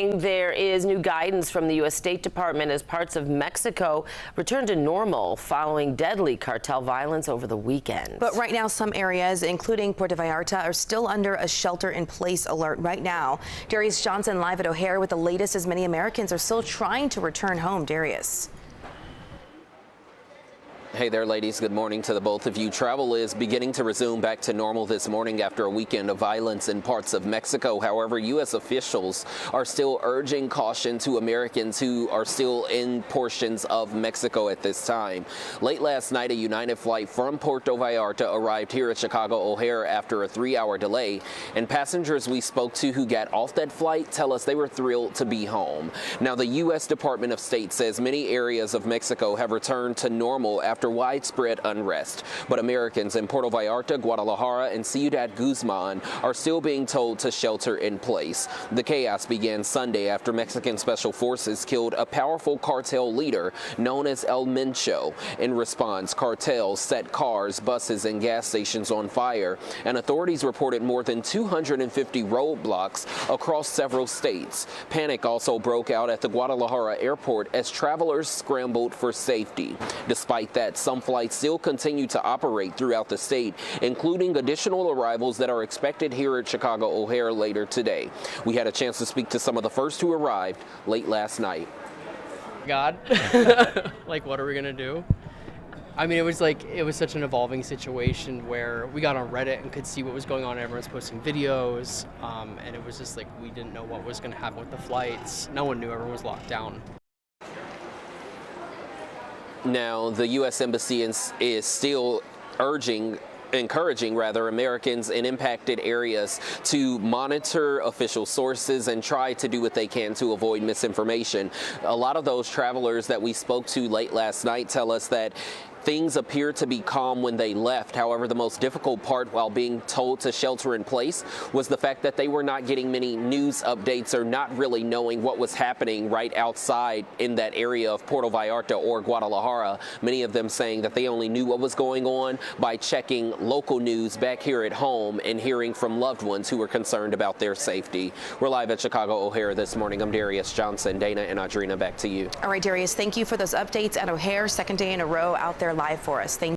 morning, there is new guidance from the U.S. State Department as parts of Mexico return to normal following deadly cartel violence over the weekend. But right now, some areas, including Puerto Vallarta, are still under a shelter-in-place alert right now. Darius Johnson live at O'Hare with the latest as many Americans are still trying to return home. Darius. Hey there, ladies. Good morning to the both of you. Travel is beginning to resume back to normal this morning after a weekend of violence in parts of Mexico. However, U.S. officials are still urging caution to Americans who are still in portions of Mexico at this time. Late last night, a United flight from Puerto Vallarta arrived here at Chicago O'Hare after a 3-hour delay, and passengers we spoke to who got off that flight tell us they were thrilled to be home. Now, the U.S. Department of State says many areas of Mexico have returned to normal after widespread unrest, but Americans in Puerto Vallarta, Guadalajara, and Ciudad Guzman are still being told to shelter in place. The chaos began Sunday after Mexican special forces killed a powerful cartel leader known as El Mencho. In response, cartels set cars, buses, and gas stations on fire, and authorities reported more than 250 roadblocks across several states. Panic also broke out at the Guadalajara airport as travelers scrambled for safety. Despite that, some flights still continue to operate throughout the state, including additional arrivals that are expected here at Chicago O'Hare later today. We had a chance to speak to some of the first who arrived late last night. God, like, what are we gonna do? I mean, it was such an evolving situation where we got on Reddit and could see what was going on. Everyone's posting videos, and it was just like we didn't know what was gonna happen with the flights. No one knew. Everyone was locked down. Now, the U.S. Embassy is still encouraging Americans in impacted areas to monitor official sources and try to do what they can to avoid misinformation. A lot of those travelers that we spoke to late last night tell us that things appear to be calm when they left. However, the most difficult part while being told to shelter in place was the fact that they were not getting many news updates or not really knowing what was happening right outside in that area of Puerto Vallarta or Guadalajara. Many of them saying that they only knew what was going on by checking local news back here at home and hearing from loved ones who were concerned about their safety. We're live at Chicago O'Hare this morning. I'm Darius Johnson. Dana and Audrina, back to you. All right, Darius, thank you for those updates at O'Hare. Second day in a row out there live for us. Thank you.